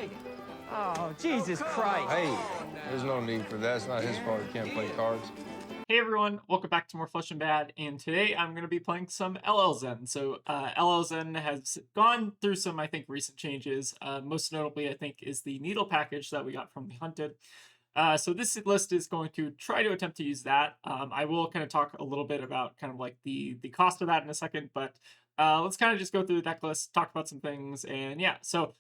Hey. Oh, Jesus Christ. Hey, there's no need for that. It's not his fault he can't play cards. Hey everyone, welcome back to more Flesh and Bad, and today I'm going to be playing some LLZen. So LLZen has gone through some, I think, recent changes. Most notably, I think, is the needle package that we got from the Hunted. So this list is going to try to attempt to use that. I will kind of talk a little bit about kind of like the cost of that in a second, but let's kind of just go through the deck list, talk about some things, and yeah. So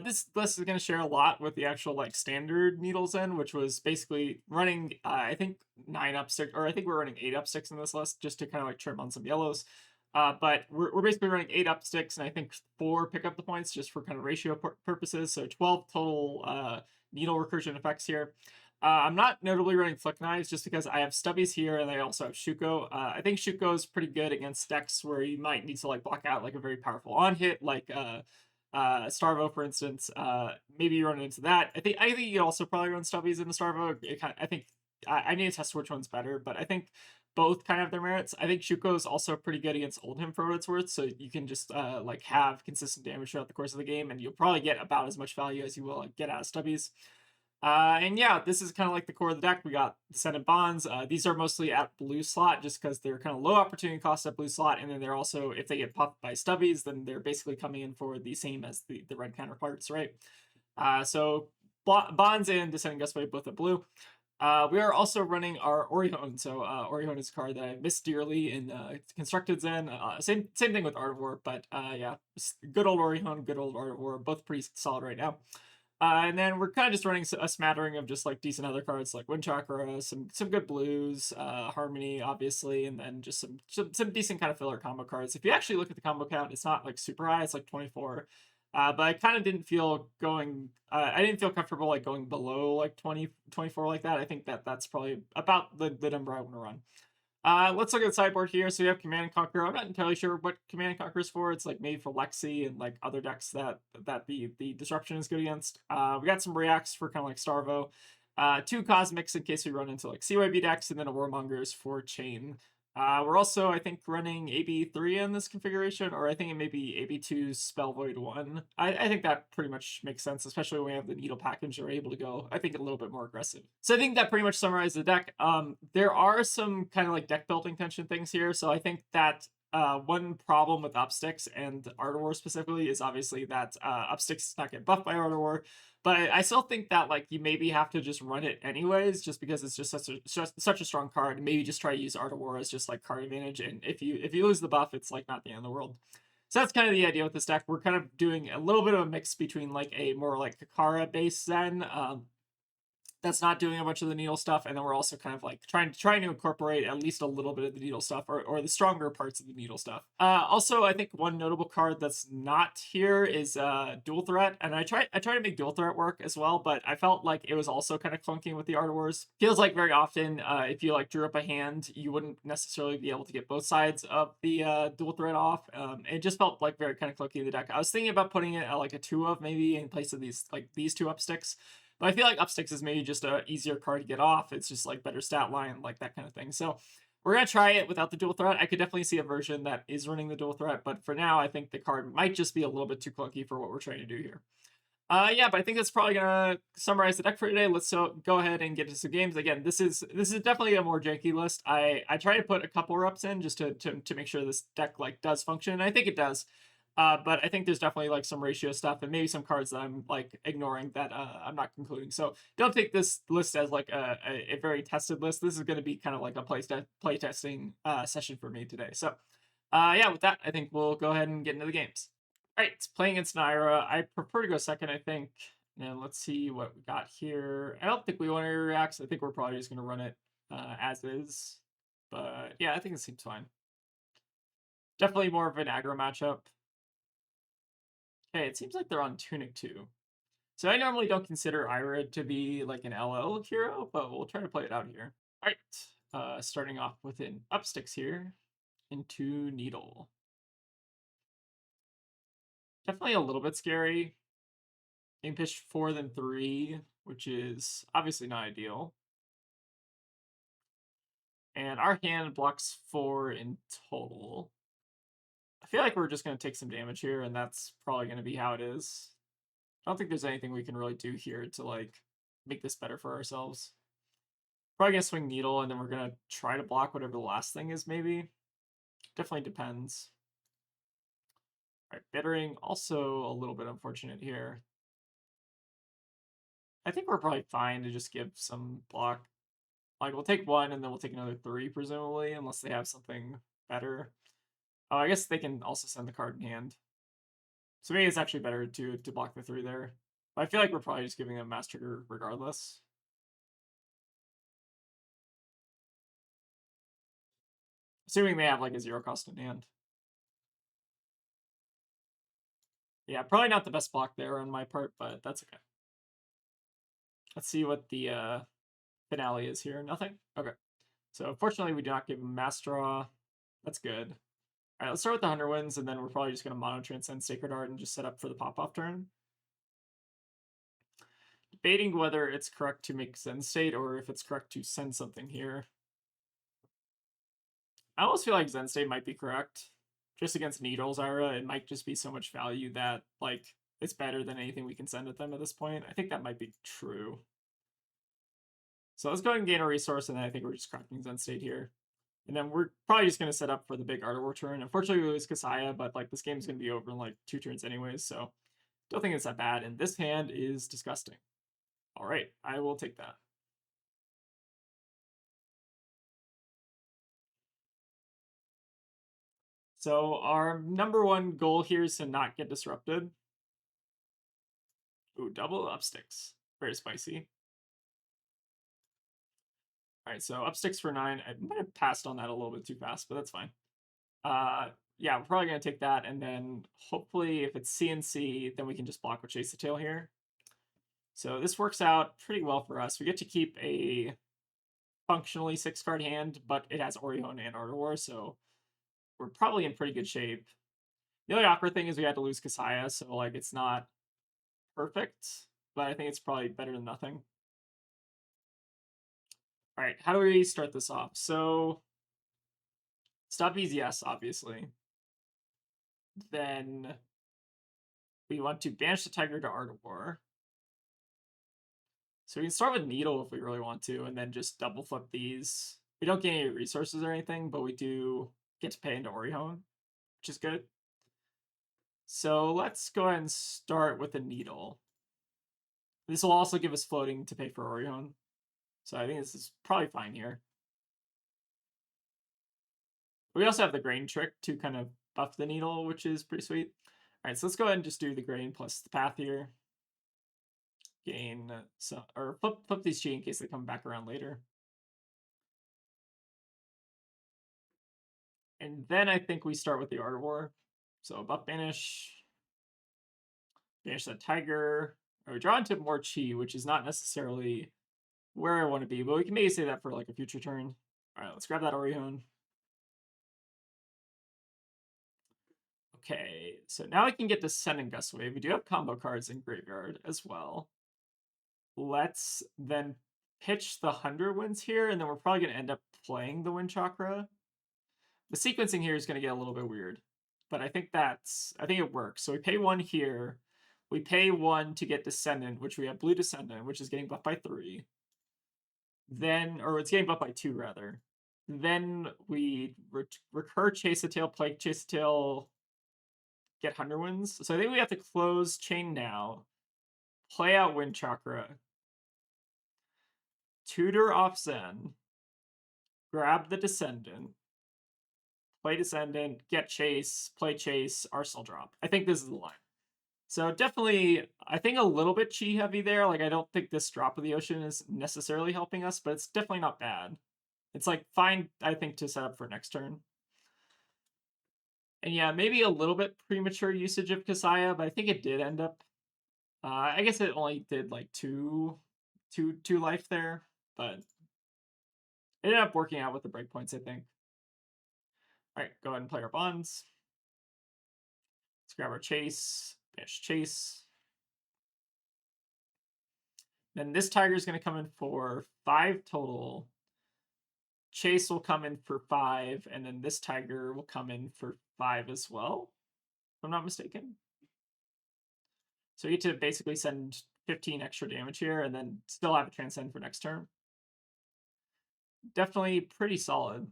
this list is going to share a lot with the actual like standard needles in, which was basically running I think 9 up 6, or I think we're running 8 up 6 in this list just to kind of like trim on some yellows. But we're basically running 8 up 6 and I think 4 pick up the points just for kind of ratio purposes. So 12 total needle recursion effects here. I'm not notably running Flick Knives just because I have Stubbies here and I also have Shuko. I think Shuko is pretty good against decks where you might need to like block out like a very powerful on hit, like Starvo, for instance. Maybe you run into that. I think you could also probably run Stubbies in the Starvo. I think I need to test which one's better, but I think both kind of have their merits. I think Shuko is also pretty good against Oldhim for what it's worth, so you can just like have consistent damage throughout the course of the game, and you'll probably get about as much value as you will like, get out of Stubbies. And yeah, this is kind of like the core of the deck. We got Descendant Bonds. These are mostly at blue slot just because they're kind of low opportunity cost at blue slot. And then they're also, if they get puffed by Stubbies, then they're basically coming in for the same as the red counterparts, right? So Bonds and Descendant Gustway both at blue. We are also running our Orihone. So Orihone is a card that I miss dearly in Constructed Zen. Same thing with Art of War, but yeah, good old Orihone, good old Art of War, both pretty solid right now. And then we're kind of just running a smattering of just like decent other cards like Wind Chakra, some good blues, Harmony, obviously, and then just some decent kind of filler combo cards. If you actually look at the combo count, it's not like super high; it's like 24. But I kind of didn't feel going. I didn't feel comfortable like going below like 24 like that. I think that's probably about the number I want to run. Let's look at the sideboard here. So we have Command and Conquer. I'm not entirely sure what Command and Conquer is for. It's like made for Lexi and like other decks that the disruption is good against. We got some reacts for kind of like Starvo. 2 Cosmics in case we run into like CYB decks, and then a Warmongers for Chain. We're also, I think, running AB3 in this configuration, or I think it may be AB2 Spell Void 1. I think that pretty much makes sense, especially when we have the needle package. We're able to go, I think, a little bit more aggressive. So I think that pretty much summarizes the deck. There are some kind of like deck building tension things here, so I think that one problem with Upsticks and Art of War specifically is obviously that Upsticks does not get buffed by Art of War, but I still think that like you maybe have to just run it anyways, just because it's just such a strong card. Maybe just try to use Art of War as just like card advantage, and if you lose the buff, it's like not the end of the world. So that's kind of the idea with this deck. We're kind of doing a little bit of a mix between like a more like Kakara based Zen. That's not doing a bunch of the needle stuff, and then we're also kind of like trying to incorporate at least a little bit of the needle stuff, or the stronger parts of the needle stuff. Also, I think one notable card that's not here is Dual Threat, and I try to make Dual Threat work as well, but I felt like it was also kind of clunky with the Art of Wars. Feels like very often if you like drew up a hand, you wouldn't necessarily be able to get both sides of the Dual Threat off. It just felt like very kind of clunky in the deck. I was thinking about putting it at like a 2 of maybe in place of these 2 up sticks. But I feel like Upsticks is maybe just an easier card to get off. It's just like better stat line, like that kind of thing. So we're going to try it without the dual threat. I could definitely see a version that is running the dual threat, but for now, I think the card might just be a little bit too clunky for what we're trying to do here. Yeah, but I think that's probably going to summarize the deck for today. Let's go ahead and get to some games. Again, this is definitely a more janky list. I try to put a couple reps in just to make sure this deck like does function, and I think it does. But I think there's definitely like some ratio stuff and maybe some cards that I'm like ignoring that I'm not concluding. So don't take this list as like a very tested list. This is going to be kind of like a play testing session for me today. So yeah, with that, I think we'll go ahead and get into the games. All right, playing against Ira. I prefer to go second, I think. And let's see what we got here. I don't think we want to react. I think we're probably just going to run it as is. But yeah, I think it seems fine. Definitely more of an aggro matchup. Okay, it seems like they're on Tunic too. So I normally don't consider Ira to be like an LL hero, but we'll try to play it out here. All right, starting off with an Upsticks here into Needle. Definitely a little bit scary. Game pitched 4 then 3, which is obviously not ideal. And our hand blocks 4 in total. I feel like we're just going to take some damage here, and that's probably going to be how it is. I don't think there's anything we can really do here to like make this better for ourselves. Probably gonna swing Needle, and then we're gonna try to block whatever the last thing is, maybe. Definitely depends. All right, Bittering, also a little bit unfortunate here. I think we're probably fine to just give some block. Like, we'll take 1, and then we'll take another 3, presumably, unless they have something better. Oh, I guess they can also send the card in hand. So maybe it's actually better to block the 3 there. But I feel like we're probably just giving them Mass Trigger regardless. Assuming they have like a 0 cost in hand. Yeah, probably not the best block there on my part, but that's okay. Let's see what the finale is here. Nothing? Okay. So fortunately, we do not give him Mass Draw. That's good. All right, let's start with the 100 wins, and then we're probably just going to Mono Transcend Sacred Art and just set up for the pop-off turn. Debating whether it's correct to make Zen State or if it's correct to send something here. I almost feel like Zen State might be correct. Just against Needles, Ira, it might just be so much value that, like, it's better than anything we can send at them at this point. I think that might be true. So let's go ahead and gain a resource, and then I think we're just cracking Zen State here. And then we're probably just going to set up for the big Art of War turn. Unfortunately, we lose Kasaya, but like this game's going to be over in like 2 turns anyways, so don't think it's that bad. And this hand is disgusting. All right, I will take that. So our #1 goal here is to not get disrupted. Ooh, double up sticks. Very spicy. All right, so up sticks for 9. I might have passed on that a little bit too fast, but that's fine. Yeah, we're probably going to take that, and then hopefully if it's CNC, then we can just block with Chase the Tail here. So this works out pretty well for us. We get to keep a functionally 6-card hand, but it has Orihone and Art of War, so we're probably in pretty good shape. The only awkward thing is we had to lose Kasaya, so like it's not perfect, but I think it's probably better than nothing. All right, how do we start this off? So stop EZS, obviously. Then we want to banish the Tiger to Art of War. So we can start with Needle if we really want to, and then just double flip these. We don't gain any resources or anything, but we do get to pay into Orihone, which is good. So let's go ahead and start with the Needle. This will also give us floating to pay for Orihone. So I think this is probably fine here. We also have the Grain trick to kind of buff the Needle, which is pretty sweet. All right, so let's go ahead and just do the Grain plus the Path here. Gain some, or flip these G in case they come back around later. And then I think we start with the Art of War. So buff banish. Banish that Tiger. Or we draw into more Chi, which is not necessarily where I want to be, but we can maybe say that for like a future turn. All right, let's grab that Orihone. Okay, so now I can get to Send and Gust Wave. We do have combo cards in Graveyard as well. Let's then pitch the 100 wins here, and then we're probably going to end up playing the Wind Chakra. The sequencing here is going to get a little bit weird, but I think it works. So we pay 1 here. We pay 1 to get Descendant, which we have Blue Descendant, which is getting buffed by 3. Then, or it's getting buffed by 2 rather. Then we recur Chase the Tail, play Chase the Tail, get 100 wins. So I think we have to close Chain now, play out Wind Chakra, tutor off Zen, grab the Descendant, play Descendant, get Chase, play Chase, Arsenal drop. I think this is the line. So definitely, I think a little bit Chi heavy there. Like, I don't think this drop of the ocean is necessarily helping us, but it's definitely not bad. It's like fine, I think, to set up for next turn. And yeah, maybe a little bit premature usage of Kasaya, but I think it did end up. I guess it only did like two life there, but it ended up working out with the breakpoints, I think. All right, go ahead and play our bonds. Let's grab our Chase, banish Chase. Then this Tiger is going to come in for 5 total. Chase will come in for 5, and then this Tiger will come in for 5 as well, if I'm not mistaken. So you get to basically send 15 extra damage here and then still have a transcend for next turn. Definitely pretty solid.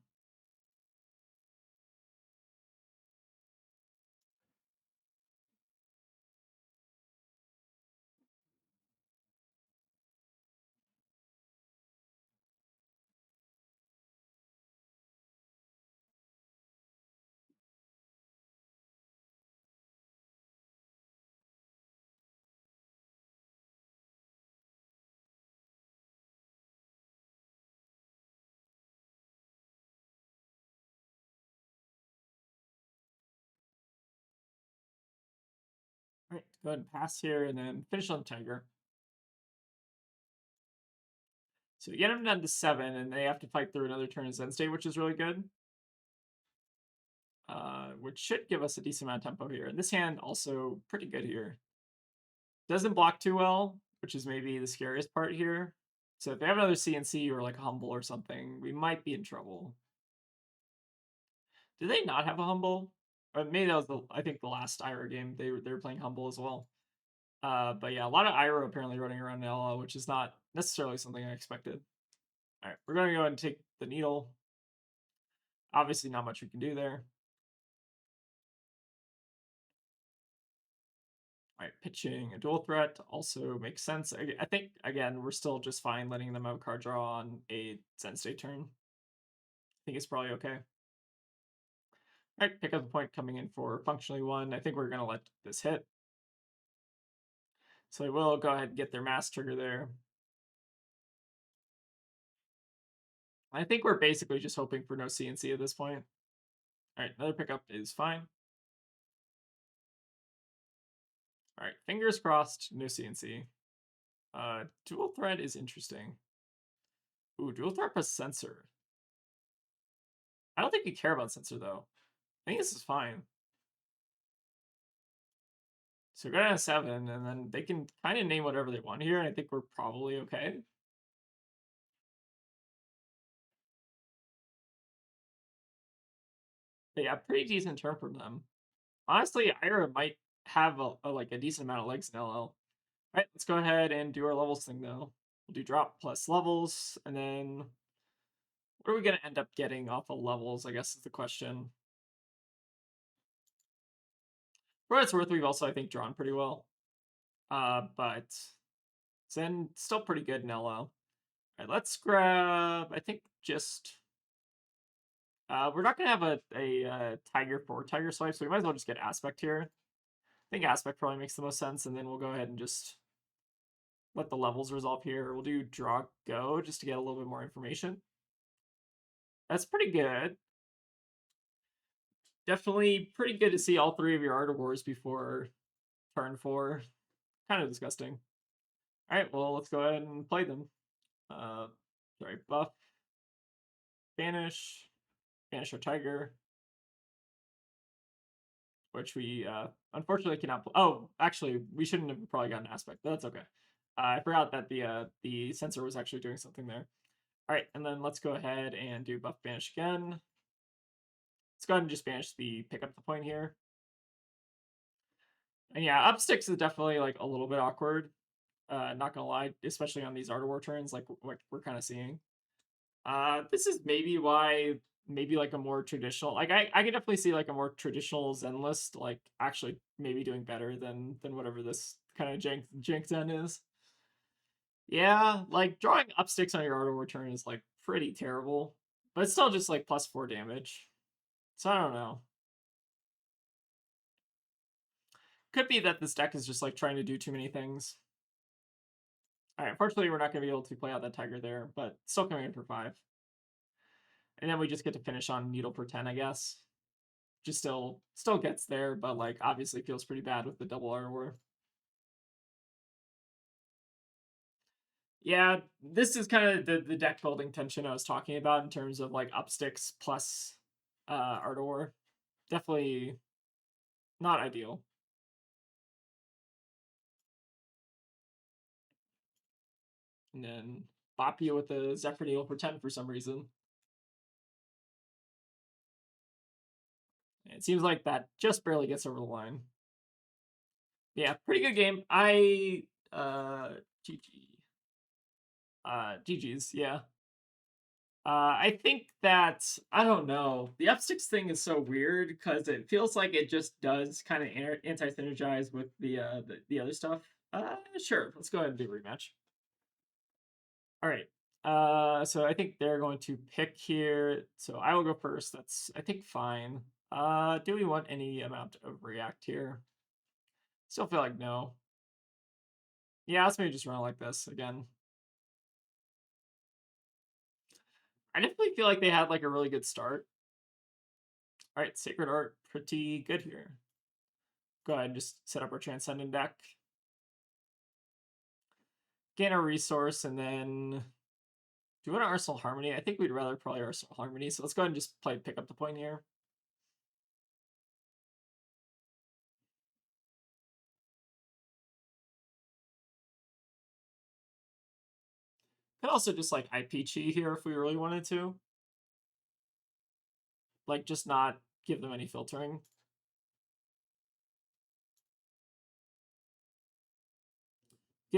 All right, go ahead and pass here and then finish on Tiger. So we get them down to 7, and they have to fight through another turn of Zen State, which is really good. Which should give us a decent amount of tempo here. And this hand also pretty good here. Doesn't block too well, which is maybe the scariest part here. So if they have another CNC or like a Humble or something, we might be in trouble. Did they not have a Humble? Or maybe that was I think the last Ira game. They were playing Humble as well. But yeah, a lot of Ira apparently running around in LL, which is not necessarily something I expected. All right, we're going to go ahead and take the needle. Obviously, not much we can do there. All right, pitching a dual threat also makes sense. I think, again, we're still just fine letting them have a card draw on a Zen State turn. I think it's probably okay. All right, pick up the point coming in for functionally 1. I think we're going to let this hit. So we will go ahead and get their mass trigger there. I think we're basically just hoping for no CNC at this point. All right, another pickup is fine. All right, fingers crossed, no CNC. Dual threat is interesting. Ooh, dual threat plus sensor. I don't think we care about sensor though. I think this is fine. So go down to 7, and then they can kind of name whatever they want here, and I think we're probably okay. But yeah, pretty decent turn from them. Honestly, Ira might have like a decent amount of legs in LL. All right, let's go ahead and do our levels thing though. We'll do drop plus levels, and then what are we going to end up getting off of levels, I guess is the question. For what it's worth, we've also, I think, drawn pretty well. But Zen still pretty good in LL. All right, let's grab, I think, just... we're not going to have a Tiger for Tiger Swipe, so we might as well just get Aspect here. I think Aspect probably makes the most sense, and then we'll go ahead and just let the levels resolve here. We'll do Draw Go just to get a little bit more information. That's pretty good. Definitely pretty good to see all 3 of your Art of Wars before turn 4. Kind of disgusting. All right, well, let's go ahead and play them. Sorry, buff, banish our Tiger, which we unfortunately cannot. Oh, actually, we shouldn't have probably gotten Aspect, but that's okay. I forgot that the sensor was actually doing something there. All right, and then let's go ahead and do buff banish again. Let's go ahead and just banish the pick up the point here. And yeah, up sticks is definitely like a little bit awkward. Not gonna lie, especially on these Art of War turns, like we're kind of seeing. This is maybe why maybe like a more traditional, like I can definitely see like a more traditional Zen list like actually maybe doing better than whatever this kind of jank Zen is. Yeah, like drawing up sticks on your auto return is like pretty terrible, but it's still just like +4 damage. So I don't know. Could be that this deck is just like trying to do too many things. All right, unfortunately, we're not going to be able to play out that Tiger there, but still coming in for 5. And then we just get to finish on Needle per 10, I guess. Just still gets there, but like obviously feels pretty bad with the double R. Yeah, this is kind of the deck building tension I was talking about in terms of like upsticks plus Ardor. Definitely not ideal. And then bop you with a Zephyr Needle for 10 for some reason. It seems like that just barely gets over the line. Yeah, pretty good game. GG. GG's, yeah. I think that I don't know. The up sticks thing is so weird because it feels like it just does kind of anti-synergize with the other stuff. Sure. Let's go ahead and do rematch. All right. So I think they're going to pick here. So I will go first. That's I think fine. Do we want any amount of react here? Still feel like no. Yeah, let's maybe just run it like this again. I definitely feel like they had like a really good start. All right, Sacred Art, pretty good here. Go ahead and just set up our Transcendent deck. Gain a resource, and then do we want to Arsenal Harmony? I think we'd rather probably Arsenal Harmony, so let's go ahead and just play pick up the point here. Could also just like IPG here if we really wanted to. Like just not give them any filtering.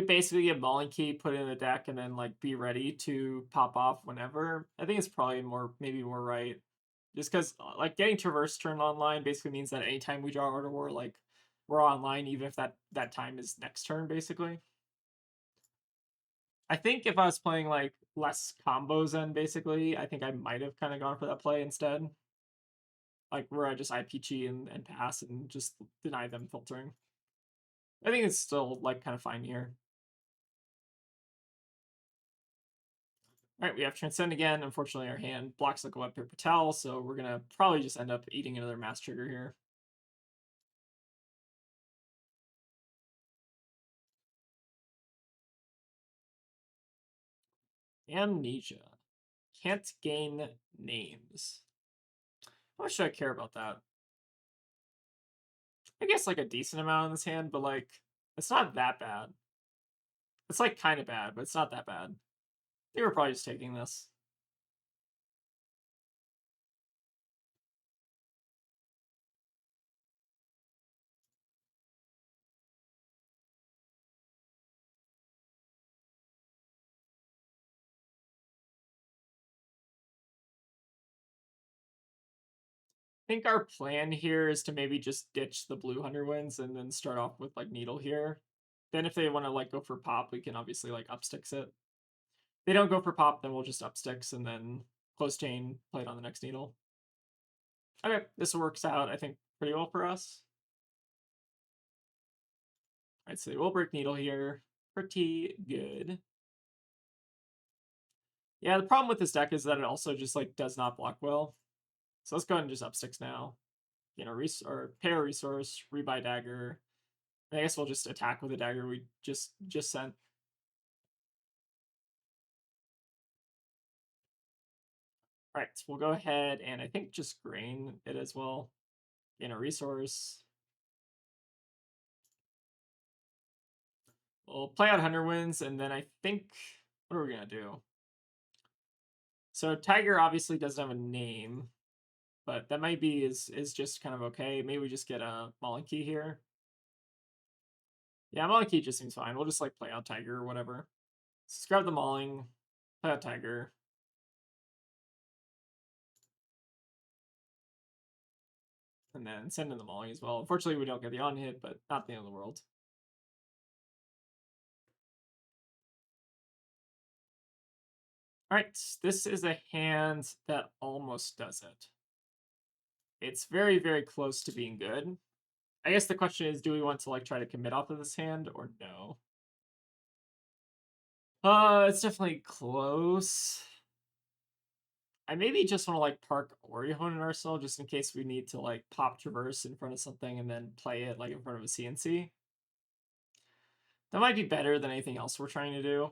Basically get Mullen Key, put it in the deck, and then like be ready to pop off whenever. I think it's probably maybe more right. Just because like getting Traverse turned online basically means that anytime we draw Art of War, like we're online, even if that time is next turn, basically. I think if I was playing like less combos then basically, I think I might have kind of gone for that play instead. Like where I just IPG and pass and just deny them filtering. I think it's still like kind of fine here. All right, we have Transcend again. Unfortunately, our hand blocks like a Web Paper Towel, so we're going to probably just end up eating another Mass Trigger here. Amnesia. Can't gain names. How much should I care about that? I guess like a decent amount in this hand, but like it's not that bad. It's like kind of bad, but it's not that bad. They were probably just taking this. I think our plan here is to maybe just ditch the blue Hunter Winds and then start off with like Needle here. Then if they want to like go for pop, we can obviously like upsticks it. If they don't go for pop, then we'll just upsticks and then close chain, play it on the next Needle. Okay, this works out, I think, pretty well for us. Alright, so they will break Needle here. Pretty good. Yeah, the problem with this deck is that it also just like does not block well. So let's go ahead and just upsticks now. You know, or pay a resource, rebuy dagger. I guess we'll just attack with a dagger we just sent. All right, so we'll go ahead and I think just grain it as well. In a resource. We'll play out Hunter Winds, and then I think what are we gonna do? So Tiger obviously doesn't have a name, but that might be is just kind of okay. Maybe we just get a Malinki here. Yeah, Malinki just seems fine. We'll just like play out Tiger or whatever. Let's grab the Mauling, play out Tiger. And then send in the Mauling as well. Unfortunately, we don't get the on hit, but not the end of the world. All right, this is a hand that almost does it. It's very, very close to being good. I guess the question is, do we want to like try to commit off of this hand or no? It's definitely close. I maybe just want to like park Orihone in Arsenal just in case we need to like pop Traverse in front of something and then play it like in front of a CNC. That might be better than anything else we're trying to do.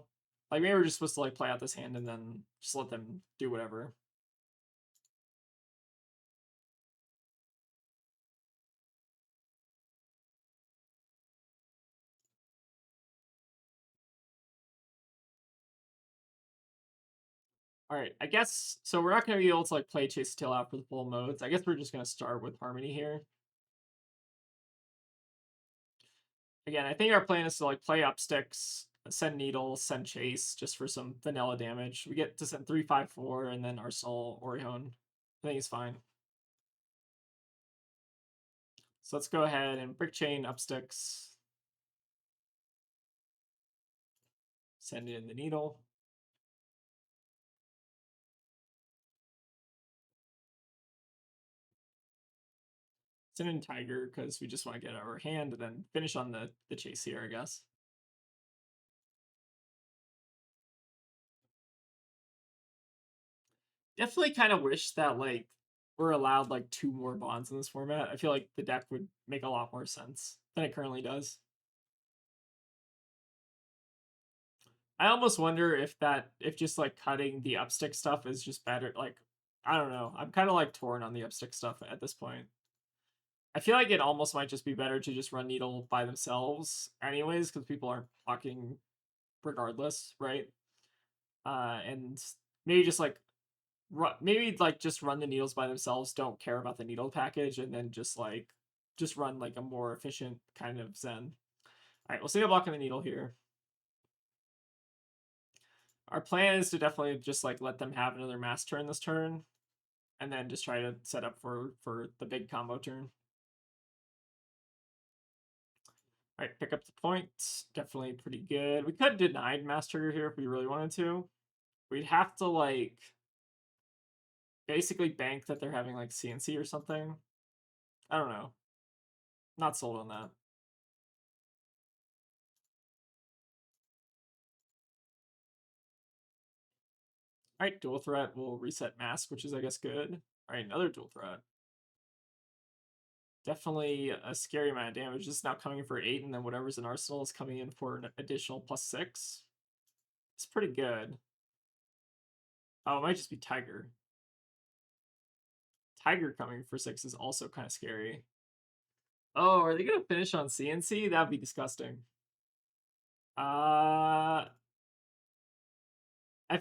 Like maybe we're just supposed to like play out this hand and then just let them do whatever. All right, I guess so. We're not going to be able to like play Chase Tail out for the full modes. I guess we're just going to start with Harmony here. Again, I think our plan is to like play up sticks, send needle, send chase, just for some vanilla damage. We get to send 3, 5, 4, and then Arsenal, Orion. I think it's fine. So let's go ahead and brick chain up sticks. Send in the needle. Send in Tiger because we just want to get our hand and then finish on the chase here, I guess. Definitely kind of wish that like we're allowed like 2 more bonds in this format. I feel like the deck would make a lot more sense than it currently does. I almost wonder if just like cutting the upstick stuff is just better. Like, I don't know. I'm kind of like torn on the upstick stuff at this point. I feel like it almost might just be better to just run needle by themselves anyways, because people aren't blocking regardless, right? And maybe just like just run the needles by themselves, don't care about the needle package, and then just run like a more efficient kind of Zen. All right, we'll see a block in the needle here. Our plan is to definitely just like let them have another mass turn this turn, and then just try to set up for the big combo turn. All right, pick up the point. Definitely pretty good. We could have denied mass trigger here if we really wanted to. We'd have to like basically bank that they're having like CNC or something. I don't know. Not sold on that. All right, dual threat will reset mask, which is I guess good. All right, another dual threat. Definitely a scary amount of damage. This is now coming in for 8, and then whatever's in Arsenal is coming in for an additional +6. It's pretty good. Oh, it might just be Tiger. Tiger coming for 6 is also kind of scary. Oh, are they going to finish on CNC? That'd be disgusting. I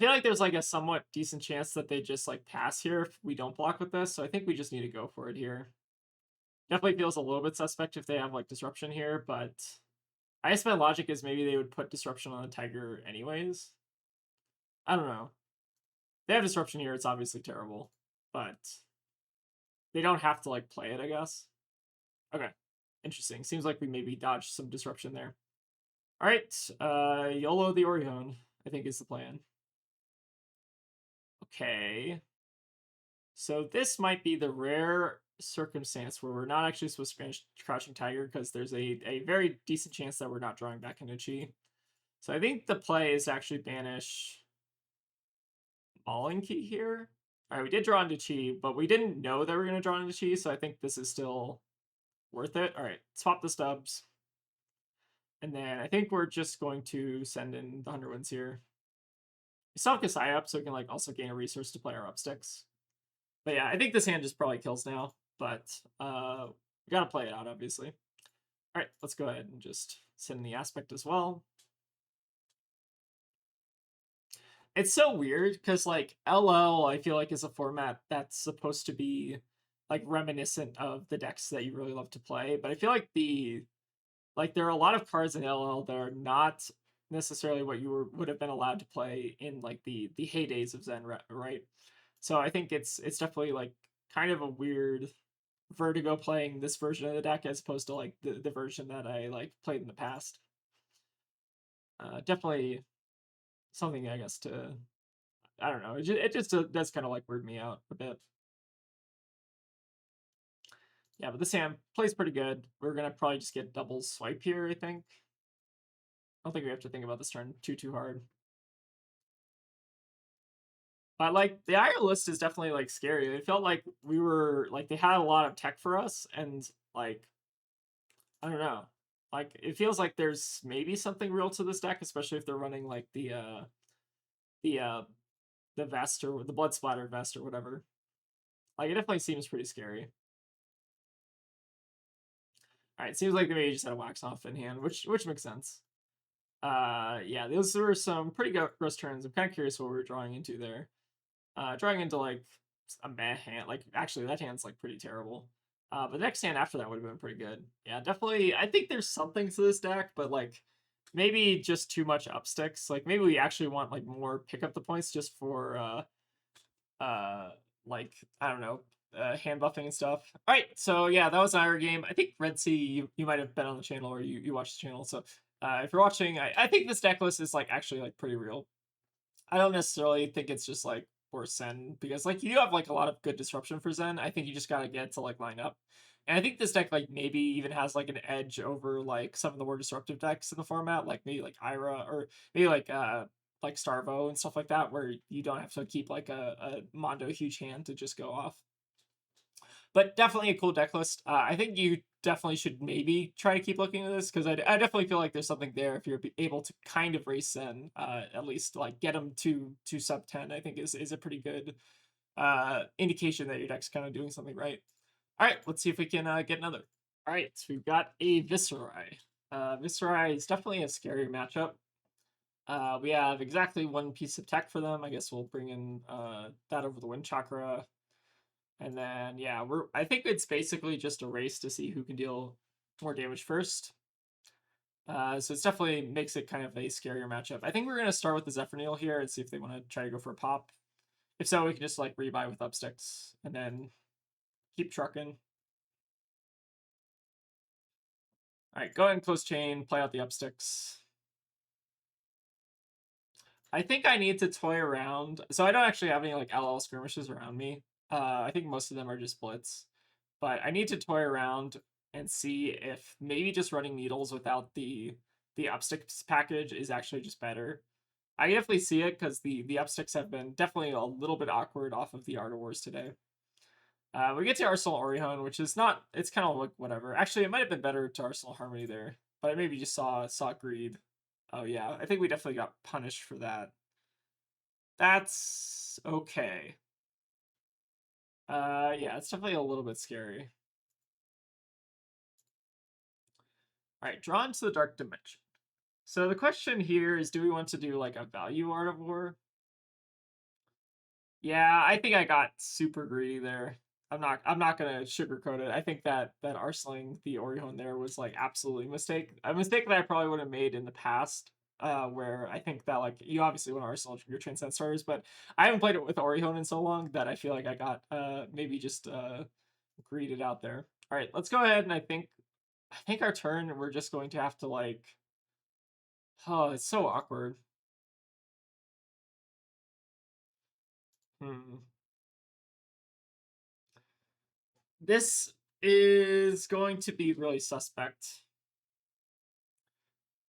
feel like there's like a somewhat decent chance that they just like pass here if we don't block with this, so I think we just need to go for it here. Definitely feels a little bit suspect if they have like disruption here, but I guess my logic is maybe they would put disruption on the Tiger anyways. I don't know. They have disruption here, it's obviously terrible, but they don't have to like play it, I guess. Okay. Interesting. Seems like we maybe dodged some disruption there. All right, YOLO the Orion, I think is the plan. Okay. So this might be the rare circumstance where we're not actually supposed to finish Crouching Tiger because there's a very decent chance that we're not drawing back into Chi. So I think the play is actually banish Mauling Key here. All right, we did draw into Chi, but we didn't know that we were going to draw into Chi, so I think this is still worth it. All right, swap the stubs. And then I think we're just going to send in the 100 Winds here. We still have Kasai up, so we can like also gain a resource to play our up sticks. But yeah, I think this hand just probably kills now, but we gotta play it out, obviously. All right, let's go ahead and just send in the aspect as well. It's so weird because like LL, I feel like is a format that's supposed to be like reminiscent of the decks that you really love to play, but I feel like there are a lot of cards in LL that are not necessarily what you would have been allowed to play in like the heydays of Zen, right? So I think it's definitely like kind of a weird Vertigo playing this version of the deck as opposed to like the version that I like played in the past. Definitely something I guess to, I don't know, it just does kind of like weird me out a bit. Yeah, but this hand plays pretty good. We're gonna probably just get double swipe here, I think. I don't think we have to think about this turn too hard. But like the IR list is definitely like scary. It felt like we were like they had a lot of tech for us, and like I don't know. Like it feels like there's maybe something real to this deck, especially if they're running like the vest or the blood splatter vest or whatever. Like it definitely seems pretty scary. All right, seems like they maybe just had a wax off in hand, which makes sense. Yeah, those were some pretty gross turns. I'm kind of curious what we were drawing into there. Drawing into like a meh hand. Like actually, that hand's like pretty terrible. But the next hand after that would have been pretty good. Yeah, definitely. I think there's something to this deck, but like maybe just too much upsticks. Like maybe we actually want like more pick up the points just for like I don't know, hand buffing and stuff. All right, so yeah, that was an Ira game. I think Red Sea, you might have been on the channel or you watched the channel. So if you're watching, I think this deck list is like actually like pretty real. I don't necessarily think it's just like for Zen because like you do have like a lot of good disruption for Zen. I think you just gotta get to like line up. And I think this deck like maybe even has like an edge over like some of the more disruptive decks in the format, like maybe like Ira or maybe like Starvo and stuff like that, where you don't have to keep like a Mondo huge hand to just go off. But definitely a cool deck list. I think you definitely should maybe try to keep looking at this because I definitely feel like there's something there if you're able to kind of race Zen, at least like get them to sub 10. I think is a pretty good indication that your deck's kind of doing something right. All right, let's see if we can get another. All right, so we've got a Viserai. Viserai is definitely a scary matchup. We have exactly one piece of tech for them. I guess we'll bring in that over the Wind Chakra. And then, yeah, I think it's basically just a race to see who can deal more damage first. So it's definitely makes it kind of a scarier matchup. I think we're going to start with the Zephyr here and see if they want to try to go for a pop. If so, we can just like rebuy with upsticks and then keep trucking. All right, go ahead and close chain, play out the upsticks. I think I need to toy around. So I don't actually have any like LL skirmishes around me. I think most of them are just blitz. But I need to toy around and see if maybe just running needles without the upsticks package is actually just better. I definitely see it because the upsticks have been definitely a little bit awkward off of the Art of Wars today. We get to Arsenal Orihon, which is not. It's kind of like whatever. Actually, it might have been better to Arsenal Harmony there, but I maybe just saw greed. Oh yeah, I think we definitely got punished for that. That's okay. Yeah, it's definitely a little bit scary. All right, drawn to the dark dimension. So the question here is, do we want to do like a value Art of War? Yeah, I think I got super greedy there. I'm not gonna sugarcoat it. I think that arsenaling the Orihon there was like absolutely a mistake that I probably would have made in the past. Where I think that like you obviously want to arsenal your Transcend Stars, but I haven't played it with Orihon in so long that I feel like I got maybe just greeded out there. All right, let's go ahead and I think our turn we're just going to have to like, oh, it's so awkward. Hmm. This is going to be really suspect.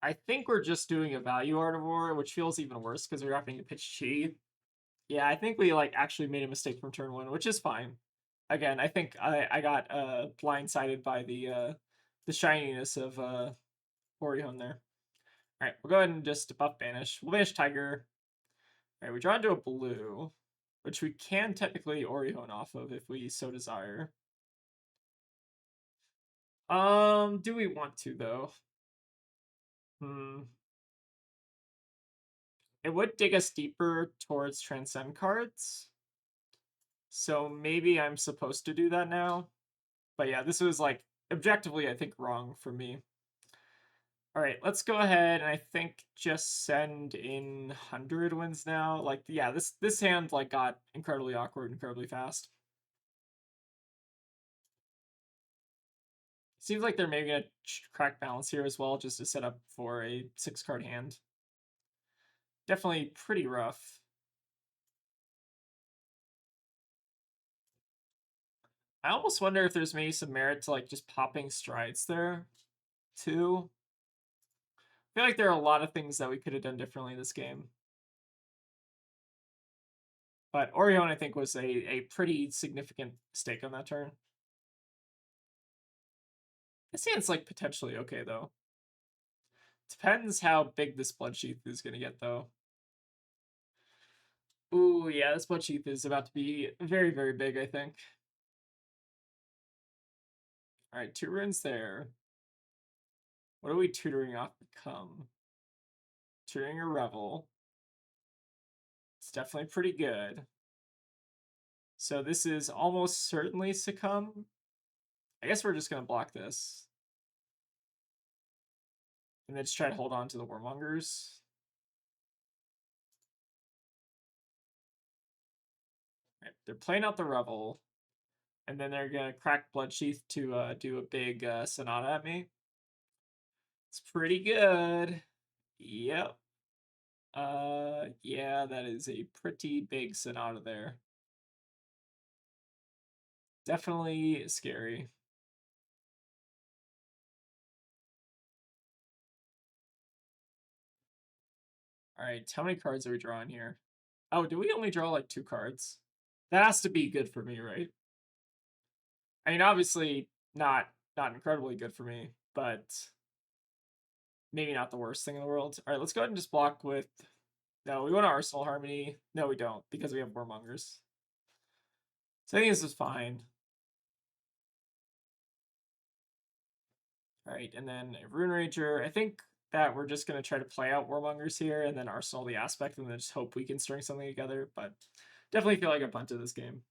I think we're just doing a value Art of War, which feels even worse because we're having to pitch chi. Yeah, I think we like actually made a mistake from turn one, which is fine. Again, I think I got blindsided by the shininess of Orihon there. All right, we'll go ahead and just buff banish. We'll banish Tiger. All right, we draw into a blue, which we can technically Orihon off of if we so desire. Do we want to though? It would dig us deeper towards Transcend cards. So maybe I'm supposed to do that now. But yeah, this was like objectively, I think, wrong for me. All right, let's go ahead and I think just send in 100 wins now. Like, yeah, this hand like got incredibly awkward, incredibly fast. Seems like they're maybe gonna crack balance here as well, just to set up for a 6-card hand. Definitely pretty rough. I almost wonder if there's maybe some merit to like just popping strides there, too. I feel like there are a lot of things that we could have done differently in this game. But Orihon, I think, was a pretty significant mistake on that turn. This hand's like potentially okay though. Depends how big this Blood Sheath is gonna get though. Ooh, yeah, this Blood Sheath is about to be very, very big, I think. Alright, 2 runes there. What are we tutoring off become? Tutoring a Revel. It's definitely pretty good. So this is almost certainly Succumb. I guess we're just gonna block this. And then just try to hold on to the Warmongers. Right, they're playing out the Revel. And then they're gonna crack Bloodsheath to do a big Sonata at me. It's pretty good. Yep. Yeah, that is a pretty big Sonata there. Definitely scary. All right, how many cards are we drawing here? Oh, do we only draw like 2 cards? That has to be good for me, right? I mean, obviously not incredibly good for me, but maybe not the worst thing in the world. All right, let's go ahead and just block with... No, we want to Arsenal Harmony. No, we don't, because we have Warmongers. So I think this is fine. All right, and then Rune Ranger. I think that we're just going to try to play out Warmongers here and then Arsenal the Aspect and then just hope we can string something together. But definitely feel like I punted this game.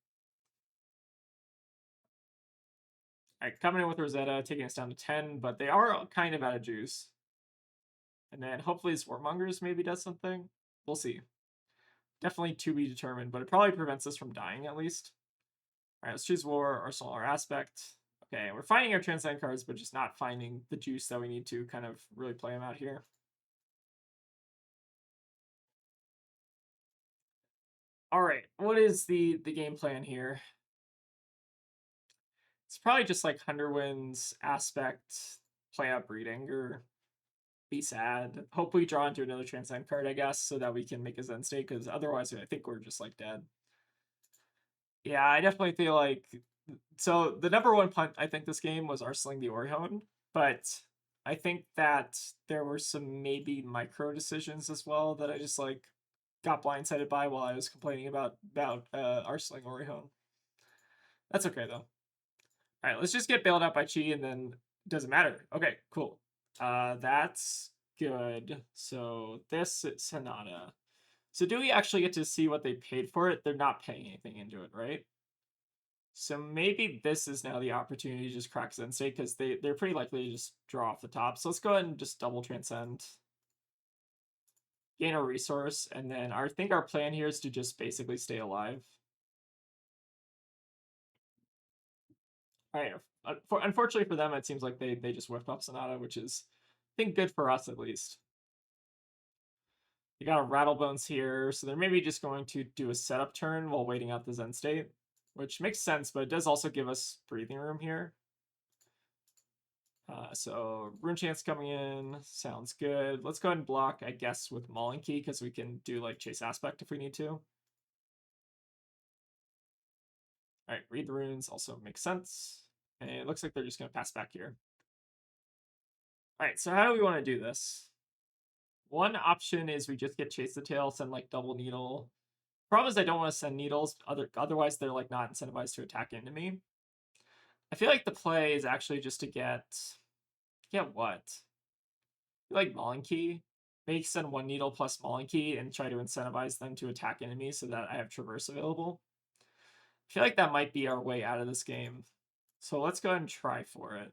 All right, coming in with Rosetta, taking us down to 10, but they are kind of out of juice. And then hopefully this Warmongers maybe does something. We'll see. Definitely to be determined, but it probably prevents us from dying at least. All right, let's choose War, Arsenal, or Aspect. Okay, we're finding our Transcend cards, but just not finding the juice that we need to kind of really play them out here. All right, what is the game plan here? It's probably just like Hunterwind's Aspect, play out Breedanger, be sad. Hope we draw into another Transcend card, I guess, so that we can make a Zen state, because otherwise I think we're just like dead. Yeah, I definitely feel like... So the number one punt, I think, this game was Arsenal the Orihone, but I think that there were some maybe micro decisions as well that I just like got blindsided by while I was complaining about Arsenal Orihone. That's okay though. All right, let's just get bailed out by Chi and then it doesn't matter. Okay, cool. That's good. So this is Sonata. So do we actually get to see what they paid for it? They're not paying anything into it, right? So maybe this is now the opportunity to just crack Zen State because they're pretty likely to just draw off the top. So let's go ahead and just double Transcend. Gain a resource, and then I think our plan here is to just basically stay alive. All right. Unfortunately for them, it seems like they just whiffed off Sonata, which is, I think, good for us at least. You got a Rattlebones here, so they're maybe just going to do a setup turn while waiting out the Zen State, which makes sense, but it does also give us breathing room here. So Rune Chance coming in, sounds good. Let's go ahead and block, I guess, with Mauling Key, because we can do like Chase Aspect if we need to. All right, read the runes also makes sense. And it looks like they're just going to pass back here. All right, so how do we want to do this? One option is we just get Chase the Tail, send like double Needle. Problem is I don't want to send Needles, otherwise they're like not incentivized to attack into me. I feel like the play is actually just to get what? Like Mauling Key. Maybe send one Needle plus Mauling Key and try to incentivize them to attack enemies so that I have Traverse available. I feel like that might be our way out of this game. So let's go ahead and try for it.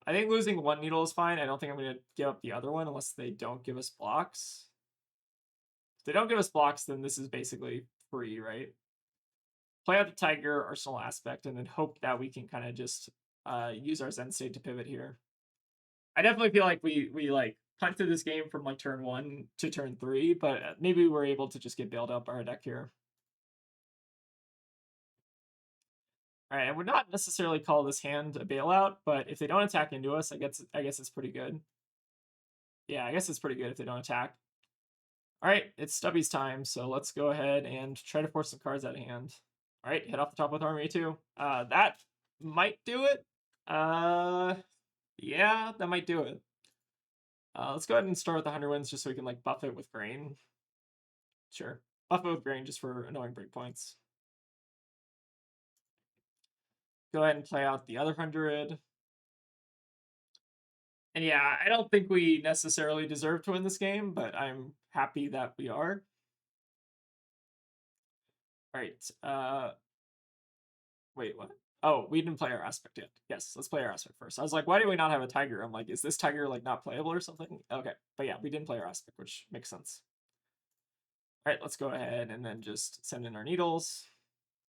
I think losing one Needle is fine. I don't think I'm going to give up the other one unless they don't give us blocks. If they don't give us blocks, then this is basically free, right? Play out the Tiger, Arsenal Aspect, and then hope that we can kind of just use our Zen State to pivot here. I definitely feel like we like punted this game from like turn 1 to turn 3, but maybe we're able to just get bailed out by our deck here. All right, I would not necessarily call this hand a bailout, but if they don't attack into us, I guess it's pretty good. Yeah, I guess it's pretty good if they don't attack. All right, it's Stubby's time, so let's go ahead and try to force some cards out of hand. All right, head off the top with Armory 2. That might do it. Yeah, that might do it. Let's go ahead and start with the Hunterwinds just so we can like buff it with Grain. Sure, buff it with Grain just for annoying breakpoints. Go ahead and play out the other 100. And yeah, I don't think we necessarily deserve to win this game, but I'm happy that we are. All right. Wait, what? Oh, we didn't play our aspect yet. Yes, let's play our aspect first. I was like, why do we not have a tiger? I'm like, is this tiger like not playable or something? Okay, but yeah, we didn't play our aspect, which makes sense. All right, let's go ahead and then just send in our needles.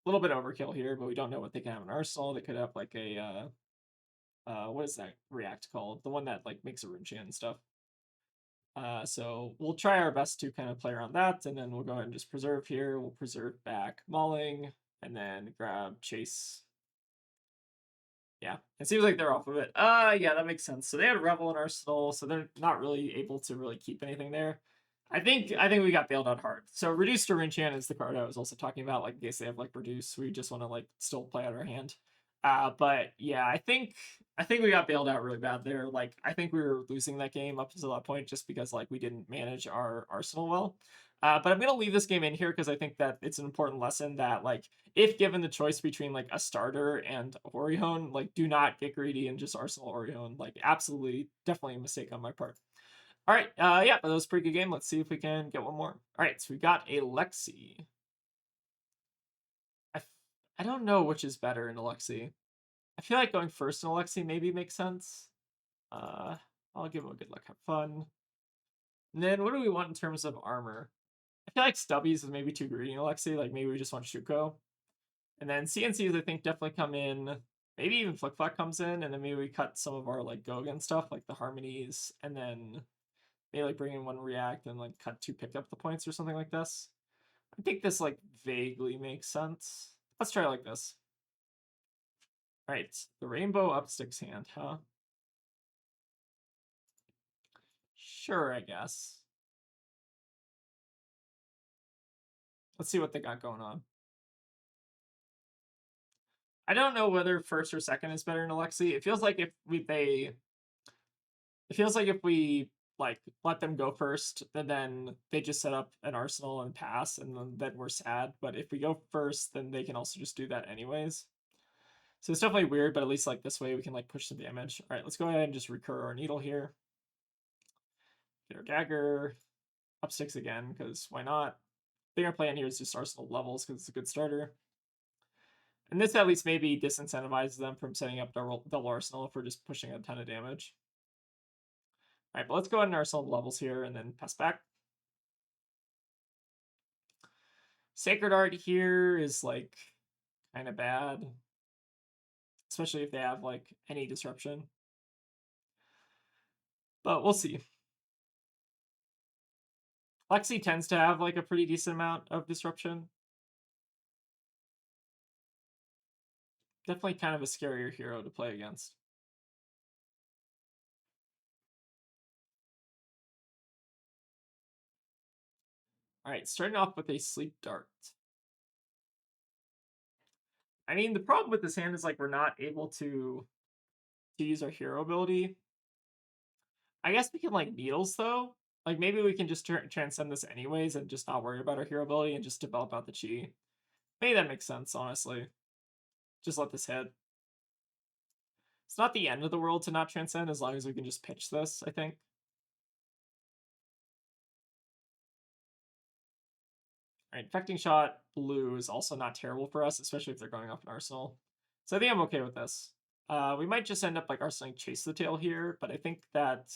A little bit overkill here, but we don't know what they can have in arsenal. They could have like a what is that react called? The one that like makes a rune chain and stuff. So we'll try our best to kind of play around that, and then we'll go ahead and just preserve here. We'll preserve back mauling, and then grab chase. Yeah, it seems like they're off of it. Yeah, that makes sense. So they had Revel in Arsenal, so they're not really able to really keep anything there. I think we got bailed out hard. So Reduce to Rinchan is the card I was also talking about. Like in case they have like Reduce, we just want to like still play out our hand. But yeah, I think we got bailed out really bad there. Like I think we were losing that game up until that point just because like we didn't manage our arsenal well. But I'm gonna leave this game in here because I think that it's an important lesson that like if given the choice between like a starter and Orion, like do not get greedy and just Arsenal Orion. Like absolutely, definitely a mistake on my part. All right, yeah, but that was a pretty good game. Let's see if we can get one more. All right, so we got a Lexi. I don't know which is better in a Lexi. I feel like going first in a Lexi maybe makes sense. I'll give him a good luck, have fun. And then what do we want in terms of armor? I feel like Stubbies is maybe too greedy in a Lexi. Like maybe we just want Shuko. And then CNCs I think definitely come in. Maybe even Flick Flack comes in, and then maybe we cut some of our like Gogan stuff, like the harmonies, and then maybe like bring in one react and like cut two pick up the points or something like this. I think this like vaguely makes sense. Let's try like this. All right, the rainbow up sticks hand, huh? Sure, I guess. Let's see what they got going on. I don't know whether first or second is better in Alexi. It feels like if we like let them go first, and then they just set up an arsenal and pass, and then we're sad. But if we go first, then they can also just do that anyways. So it's definitely weird, but at least like this way we can like push some damage. All right, let's go ahead and just recur our needle here. Get our dagger. Up six again, because why not? I think our plan here is just arsenal levels because it's a good starter. And this at least maybe disincentivizes them from setting up double arsenal if we're just pushing a ton of damage. All right, but let's go ahead and arsenal levels here and then pass back. Sacred Art here is like kind of bad, especially if they have like any disruption. But we'll see. Lexi tends to have like a pretty decent amount of disruption. Definitely kind of a scarier hero to play against. All right, starting off with a Sleep Dart. I mean, the problem with this hand is like we're not able to use our hero ability. I guess we can like needles though. Like maybe we can just transcend this anyways and just not worry about our hero ability and just develop out the chi. Maybe that makes sense, honestly. Just let this hit. It's not the end of the world to not transcend as long as we can just pitch this, I think. Alright, Infecting Shot blue is also not terrible for us, especially if they're going off an arsenal. So I think I'm okay with this. We might just end up like arsenaling Chase the Tail here, but I think that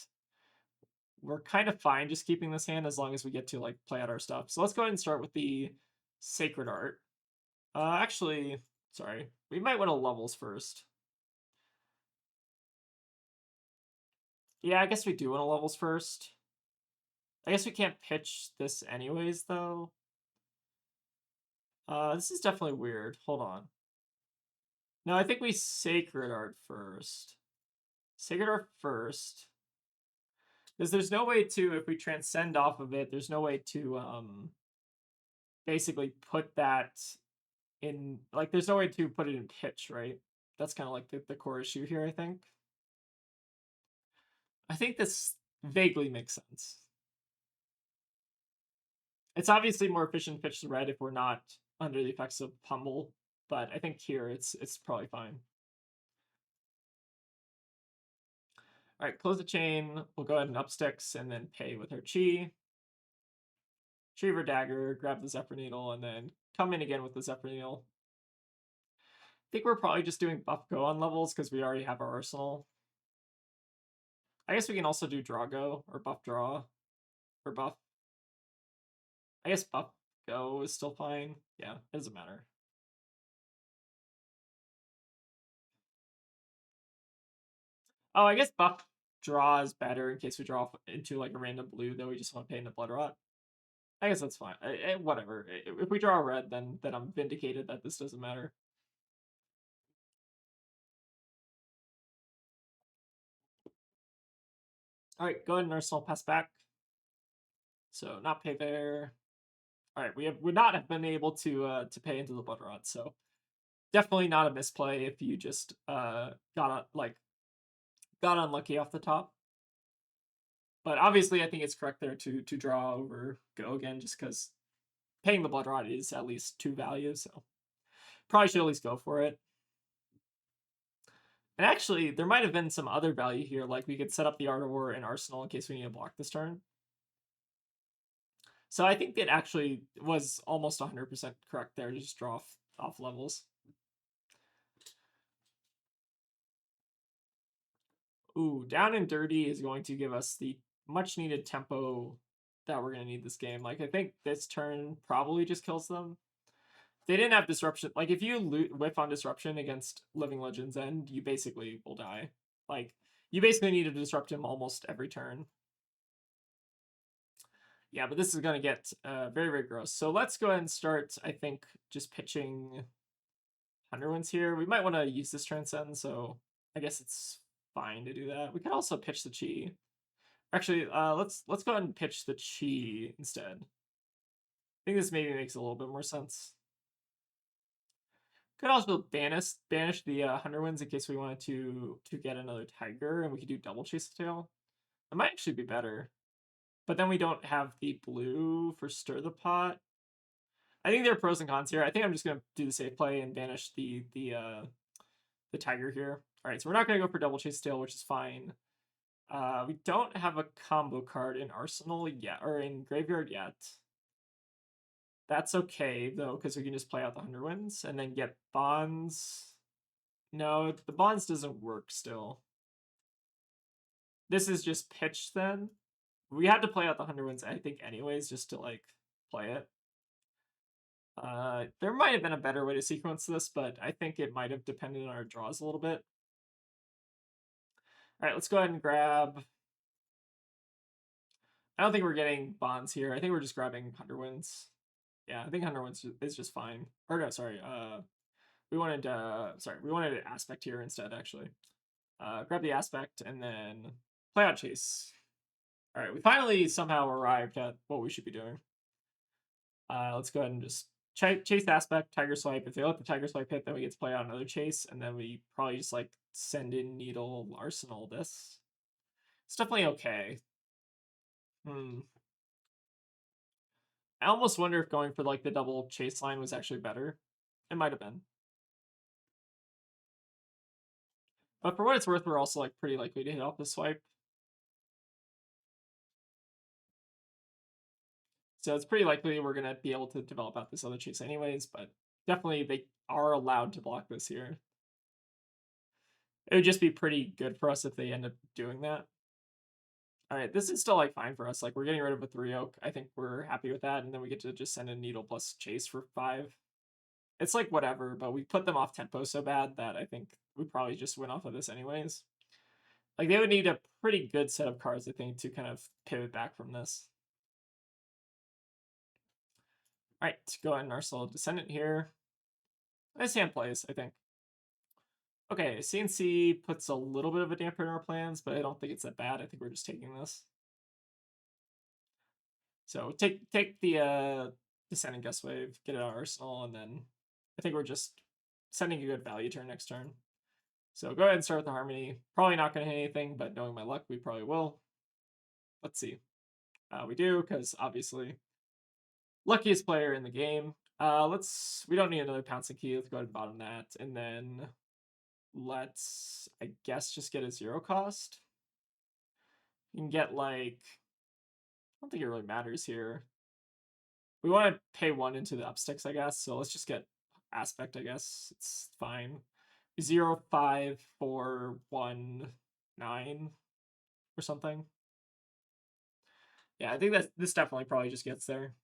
we're kind of fine just keeping this hand as long as we get to like play out our stuff. So let's go ahead and start with the Sacred Art. Actually, sorry, we might want to levels first. Yeah, I guess we do want to levels first. I guess we can't pitch this anyways, though. This is definitely weird. Hold on. No, I think we Sacred Art first. Sacred Art first. Because there's no way to, if we transcend off of it, there's no way to basically put that in, like, there's no way to put it in pitch, right? That's kind of like the core issue here, I think. I think this vaguely makes sense. It's obviously more efficient pitch to red if we're not under the effects of pummel, but I think here it's probably fine. All right, close the chain. We'll go ahead and up sticks and then pay with our chi. Retriever dagger, grab the Zephyr Needle, and then come in again with the Zephyr Needle. think we're probably just doing buff go on levels because we already have our arsenal. I guess we can also do draw go or buff draw or buff. I guess buff go is still fine. Yeah, it doesn't matter. Oh, I guess buff draw is better in case we draw into like a random blue that we just want to pay into blood rot. I guess that's fine. Whatever. If we draw red, then I'm vindicated that this doesn't matter. All right, go ahead and Arsenal pass back. So not pay there. All right, would not have been able to pay into the blood rot. So definitely not a misplay if you just got unlucky off the top. But obviously, I think it's correct there to draw over go again, just because paying the blood rot is at least 2 values. So probably should at least go for it. And actually, there might have been some other value here, like we could set up the Art of War and Arsenal in case we need to block this turn. So I think it actually was almost 100% correct there to just draw off levels. Ooh, Down and Dirty is going to give us the much needed tempo that we're going to need this game. Like, I think this turn probably just kills them. They didn't have Disruption. Like, if you whiff on Disruption against Living Legends End, you basically will die. Like, you basically need to disrupt him almost every turn. Yeah, but this is going to get very, very gross. So let's go ahead and start, I think, just pitching Underwinds here. We might want to use this Transcend, so I guess it's fine to do that. We could also pitch the Chi. Actually, let's go ahead and pitch the Chi instead. I think this maybe makes a little bit more sense. Could also banish the Underwinds in case we wanted to get another Tiger, and we could do double Chase the Tail. That might actually be better. But then we don't have the blue for Stir the Pot. I think there are pros and cons here. I think I'm just gonna do the safe play and banish the Tiger here. All right, so we're not gonna go for double Chase Tail, which is fine. We don't have a combo card in Arsenal yet, or in Graveyard yet. That's okay though, because we can just play out the Underwinds and then get Bonds. No, the Bonds doesn't work still. This is just pitch then. We had to play out the Underwinds, I think, anyways, just to like play it. There might have been a better way to sequence this, but I think it might have depended on our draws a little bit. All right, let's go ahead and grab. I don't think we're getting Bonds here. I think we're just grabbing Underwinds. Yeah, I think Underwinds is just fine. Or no, sorry. We wanted an Aspect here instead, actually. Grab the Aspect and then play out Chase. All right, we finally somehow arrived at what we should be doing. Let's go ahead and just chase Aspect, Tiger Swipe. If they let the Tiger Swipe hit, then we get to play out another Chase, and then we probably just like send in Needle, Arsenal this. It's definitely okay. I almost wonder if going for like the double Chase line was actually better. It might have been. But for what it's worth, we're also like pretty likely to hit off the swipe. So it's pretty likely we're going to be able to develop out this other Chase anyways, but definitely they are allowed to block this here. It would just be pretty good for us if they end up doing that. All right, this is still like fine for us. Like we're getting rid of a 3-oak. I think we're happy with that, and then we get to just send a Needle plus Chase for 5. It's like whatever, but we put them off tempo so bad that I think we probably just went off of this anyways. Like they would need a pretty good set of cards, I think, to kind of pivot back from this. All right, go ahead and Arsenal Descendant here. Nice hand plays, I think. Okay, CNC puts a little bit of a damper in our plans, but I don't think it's that bad. I think we're just taking this. So take the Descendant Gust Wave, get it out of Arsenal, and then I think we're just sending a good value turn next turn. So go ahead and start with the Harmony. Probably not going to hit anything, but knowing my luck, we probably will. Let's see. We do, because obviously luckiest player in the game. We don't need another Pouncing Key. Let's go ahead and bottom that. And then let's, I guess, just get a 0 cost. You can get like, I don't think it really matters here. We want to pay 1 into the upsticks, I guess. So let's just get aspect, I guess. It's fine. 0, 5, 4, 1, 9 or something. Yeah, I think this definitely probably just gets there.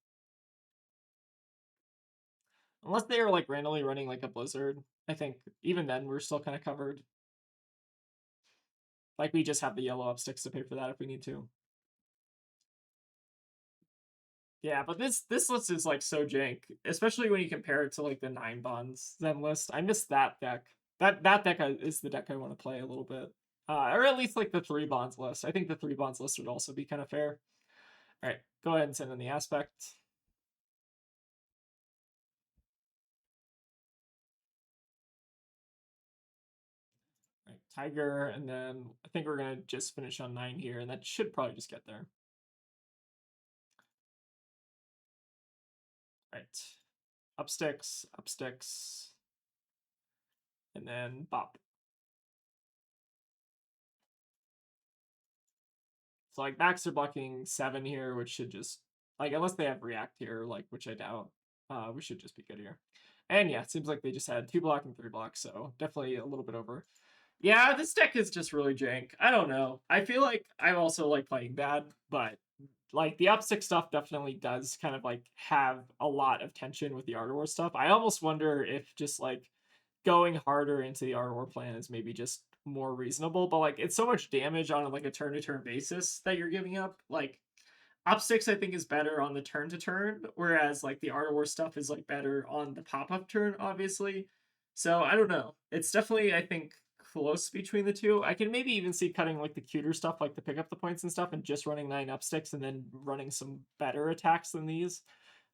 Unless they are like randomly running like a blizzard, I think even then we're still kind of covered. Like we just have the yellow up sticks to pay for that if we need to. Yeah, but this list is like so jank, especially when you compare it to like the 9 bonds Zen list. I miss that deck. That deck is the deck I want to play a little bit. Or at least like the 3 bonds list. I think the 3 bonds list would also be kind of fair. All right, go ahead and send in the aspect. All right, Tiger, and then I think we're gonna just finish on 9 here, and that should probably just get there. All right, up sticks, and then bop. So like backs are blocking 7 here, which should just like unless they have react here, like which I doubt, we should just be good here. And yeah, it seems like they just had 2 block and 3 block, so definitely a little bit over. Yeah, this deck is just really jank. I don't know. I feel like I also like playing bad, but like the up 6 stuff definitely does kind of like have a lot of tension with the Art War stuff. I almost wonder if just like going harder into the Art War plan is maybe just more reasonable, but like it's so much damage on like a turn to turn basis that you're giving up. Like up 6 I think is better on the turn to turn, whereas like the Art War stuff is like better on the pop up turn, obviously. So I don't know. It's definitely I think close between the two. I can maybe even see cutting like the cuter stuff, like to pick up the points and stuff, and just running 9 up sticks and then running some better attacks than these.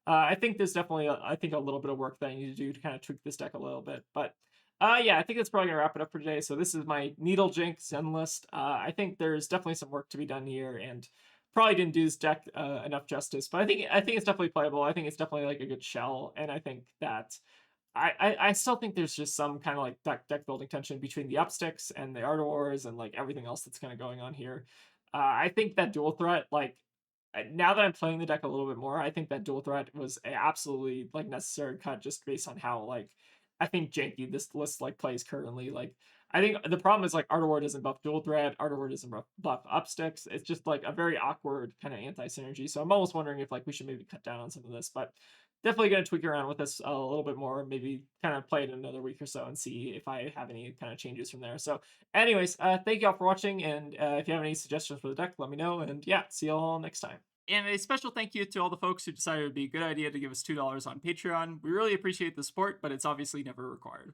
I think there's definitely I think a little bit of work that I need to do to kind of tweak this deck a little bit, but yeah, I think that's probably gonna wrap it up for today. So this is my Needle Jink Zen list. I think there's definitely some work to be done here, and probably didn't do this deck enough justice. But I think it's definitely playable. I think it's definitely like a good shell, and I think that I still think there's just some kind of like deck building tension between the up sticks and the Art Wars and like everything else that's kind of going on here. I think that dual threat like now that I'm playing the deck a little bit more, I think that dual threat was a absolutely like necessary cut just based on how like I think janky this list like plays currently. Like I think the problem is like Art War doesn't buff dual threat, Art War doesn't buff up sticks. It's just like a very awkward kind of anti synergy. So I'm almost wondering if like we should maybe cut down on some of this, but definitely gonna tweak around with this a little bit more. Maybe kind of play it another week or so and see if I have any kind of changes from there. So, anyways, thank you all for watching, and if you have any suggestions for the deck, let me know. And yeah, see you all next time. And a special thank you to all the folks who decided it would be a good idea to give us $2 on Patreon. We really appreciate the support, but it's obviously never required.